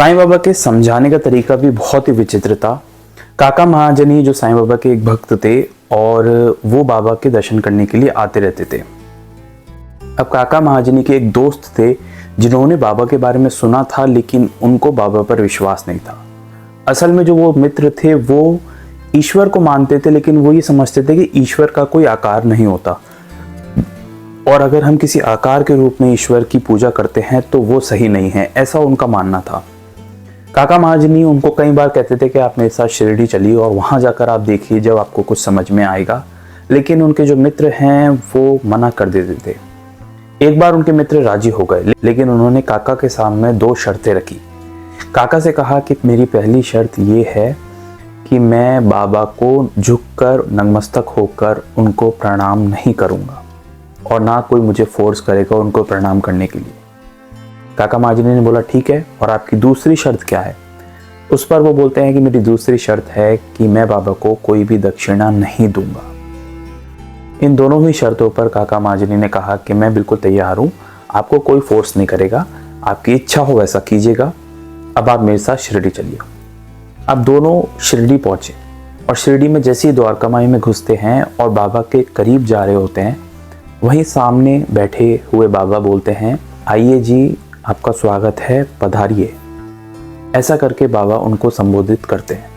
साईं बाबा के समझाने का तरीका भी बहुत ही विचित्र था। काका महाजनी जो साईं बाबा के एक भक्त थे और वो बाबा के दर्शन करने के लिए आते रहते थे। अब काका महाजनी के एक दोस्त थे जिन्होंने बाबा के बारे में सुना था, लेकिन उनको बाबा पर विश्वास नहीं था। असल में जो वो मित्र थे वो ईश्वर को मानते थे, लेकिन वो ये समझते थे कि ईश्वर का कोई आकार नहीं होता और अगर हम किसी आकार के रूप में ईश्वर की पूजा करते हैं तो वो सही नहीं है, ऐसा उनका मानना था। काका महाजनी उनको कई बार कहते थे कि आप मेरे साथ शिरडी चलिए और वहाँ जाकर आप देखिए, जब आपको कुछ समझ में आएगा। लेकिन उनके जो मित्र हैं वो मना कर देते थे। एक बार उनके मित्र राजी हो गए, लेकिन उन्होंने काका के सामने 2 शर्तें रखी। काका से कहा कि मेरी पहली शर्त ये है कि मैं बाबा को झुककर नतमस्तक होकर उनको प्रणाम नहीं करूँगा और ना कोई मुझे फोर्स करेगा उनको प्रणाम करने के लिए। काका महाजनी ने बोला ठीक है, और आपकी दूसरी शर्त क्या है? उस पर वो बोलते हैं कि मेरी दूसरी शर्त है कि मैं बाबा को कोई भी दक्षिणा नहीं दूंगा। इन दोनों ही शर्तों पर काका महाजनी ने कहा कि मैं बिल्कुल तैयार हूँ, आपको कोई फोर्स नहीं करेगा, आपकी इच्छा हो वैसा कीजिएगा, अब आप मेरे साथ शिरडी चलिए। अब दोनों शिरडी पहुंचे और शिरडी में जैसे ही द्वारका माई में घुसते हैं और बाबा के करीब जा रहे होते हैं, वहीं सामने बैठे हुए बाबा बोलते हैं, आइए जी, आपका स्वागत है, पधारिए। ऐसा करके बाबा उनको संबोधित करते हैं।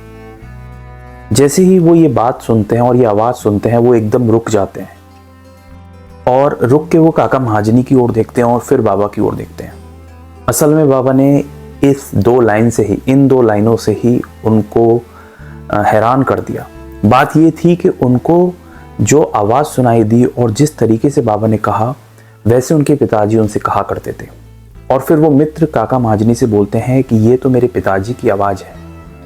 जैसे ही वो ये बात सुनते हैं और ये आवाज़ सुनते हैं, वो एकदम रुक जाते हैं और रुक के वो काका महाजनी की ओर देखते हैं और फिर बाबा की ओर देखते हैं। असल में बाबा ने इन 2 लाइनों से ही उनको हैरान कर दिया। बात ये थी कि उनको जो आवाज़ सुनाई दी और जिस तरीके से बाबा ने कहा, वैसे उनके पिताजी उनसे कहा करते थे। और फिर वो मित्र काका महाजनी से बोलते हैं कि ये तो मेरे पिताजी की आवाज़ है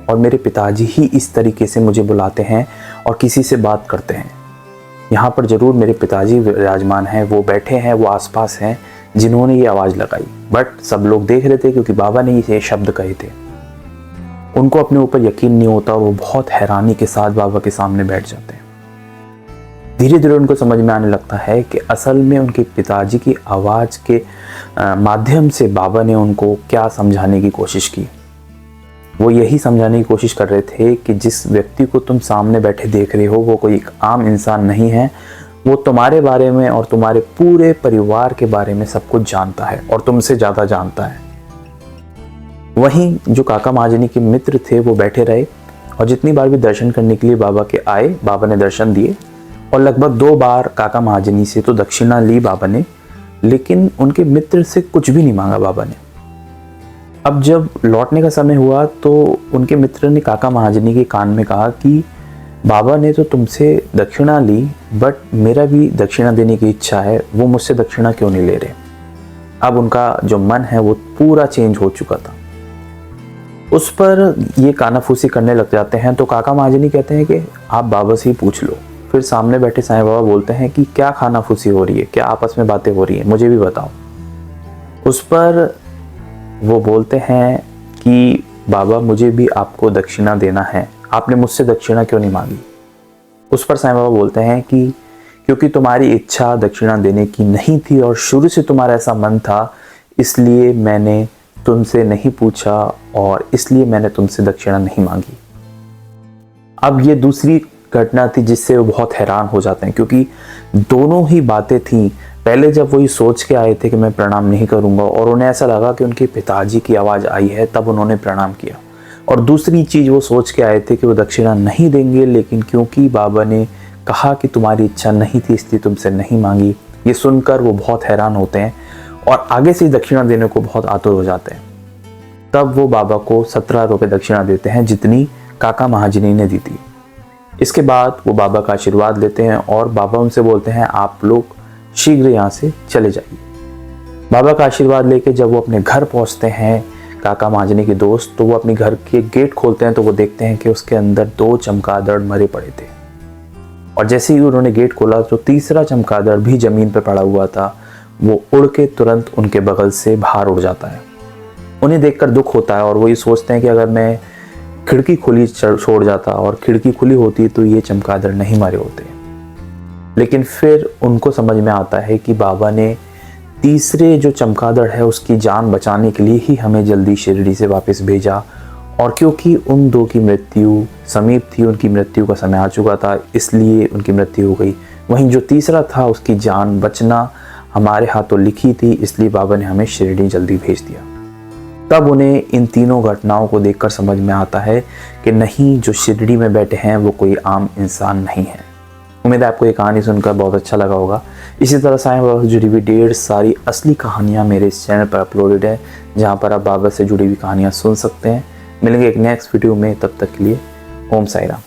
और मेरे पिताजी ही इस तरीके से मुझे बुलाते हैं और किसी से बात करते हैं। यहाँ पर ज़रूर मेरे पिताजी विराजमान हैं, वो बैठे हैं, वो आसपास हैं जिन्होंने ये आवाज़ लगाई। बट सब लोग देख रहे थे क्योंकि बाबा ने ये शब्द कहे थे। उनको अपने ऊपर यकीन नहीं होता और वो बहुत हैरानी के साथ बाबा के सामने बैठ जाते हैं। धीरे धीरे उनको समझ में आने लगता है कि असल में उनके पिताजी की आवाज़ के माध्यम से बाबा ने उनको क्या समझाने की कोशिश की। वो यही समझाने की कोशिश कर रहे थे कि जिस व्यक्ति को तुम सामने बैठे देख रहे हो वो कोई एक आम इंसान नहीं है, वो तुम्हारे बारे में और तुम्हारे पूरे परिवार के बारे में सब कुछ जानता है और तुमसे ज़्यादा जानता है। वहीं जो काका महाजनी के मित्र थे वो बैठे रहे और जितनी बार भी दर्शन करने के लिए बाबा के आए, बाबा ने दर्शन दिए और लगभग 2 बार काका महाजनी से तो दक्षिणा ली बाबा ने, लेकिन उनके मित्र से कुछ भी नहीं मांगा बाबा ने। अब जब लौटने का समय हुआ तो उनके मित्र ने काका महाजनी के कान में कहा कि बाबा ने तो तुमसे दक्षिणा ली, बट मेरा भी दक्षिणा देने की इच्छा है, वो मुझसे दक्षिणा क्यों नहीं ले रहे? अब उनका जो मन है वो पूरा चेंज हो चुका था। उस पर ये कानाफूसी करने लग जाते हैं। तो काका महाजनी कहते हैं कि आप बाबा से ही पूछ लो। फिर सामने बैठे साईं बाबा बोलते हैं कि क्या खानाफूसी हो रही है, क्या आपस में बातें हो रही है, मुझे भी बताओ। उस पर वो बोलते हैं कि बाबा मुझे भी आपको दक्षिणा देना है, आपने मुझसे दक्षिणा क्यों नहीं मांगी? उस पर साईं बाबा बोलते हैं कि क्योंकि तुम्हारी इच्छा दक्षिणा देने की नहीं थी और शुरू से तुम्हारा ऐसा मन था, इसलिए मैंने तुमसे नहीं पूछा और इसलिए मैंने तुमसे दक्षिणा नहीं मांगी। अब ये दूसरी घटना थी जिससे वो बहुत हैरान हो जाते हैं, क्योंकि दोनों ही बातें थी। पहले जब वो ये सोच के आए थे कि मैं प्रणाम नहीं करूंगा और उन्हें ऐसा लगा कि उनके पिताजी की आवाज़ आई है, तब उन्होंने प्रणाम किया। और दूसरी चीज़ वो सोच के आए थे कि वो दक्षिणा नहीं देंगे, लेकिन क्योंकि बाबा ने कहा कि तुम्हारी इच्छा नहीं थी इसलिए तुमसे नहीं मांगी। ये सुनकर वो बहुत हैरान होते हैं और आगे से दक्षिणा देने को बहुत आतुर हो जाते हैं। तब वो बाबा को 17 रुपये दक्षिणा देते हैं, जितनी काका महाजनी ने दी थी। इसके बाद वो बाबा का आशीर्वाद लेते हैं और बाबा उनसे बोलते हैं आप लोग शीघ्र यहाँ से चले जाइए। बाबा का आशीर्वाद लेके जब वो अपने घर पहुँचते हैं काका महाजनी के दोस्त, तो वो अपने घर के गेट खोलते हैं तो वो देखते हैं कि उसके अंदर 2 चमगादड़ मरे पड़े थे। और जैसे ही उन्होंने गेट खोला तो तीसरा चमगादड़ भी ज़मीन पर पड़ा हुआ था। वो उड़ के तुरंत उनके बगल से बाहर उड़ जाता है। उन्हें देखकर दुख होता है और वो ये सोचते हैं कि अगर मैं खिड़की खुली छोड़ जाता और खिड़की खुली होती तो ये चमगादड़ नहीं मारे होते। लेकिन फिर उनको समझ में आता है कि बाबा ने तीसरे जो चमगादड़ है उसकी जान बचाने के लिए ही हमें जल्दी शिरडी से वापस भेजा, और क्योंकि उन दो की मृत्यु समीप थी, उनकी मृत्यु का समय आ चुका था, इसलिए उनकी मृत्यु हो गई। वहीं जो तीसरा था उसकी जान बचना हमारे हाथों लिखी थी, इसलिए बाबा ने हमें शिरडी जल्दी भेज दिया। तब उन्हें इन तीनों घटनाओं को देखकर समझ में आता है कि नहीं, जो शिरडी में बैठे हैं वो कोई आम इंसान नहीं है। उम्मीद है आपको ये कहानी सुनकर बहुत अच्छा लगा होगा। इसी तरह साईं बाबा से जुड़ी हुई ढेर सारी असली कहानियाँ मेरे इस चैनल पर अपलोडेड है, जहाँ पर आप बाबा से जुड़ी हुई कहानियाँ सुन सकते हैं। मिलेंगे एक नेक्स्ट वीडियो में, तब तक के लिए ओम साई राम।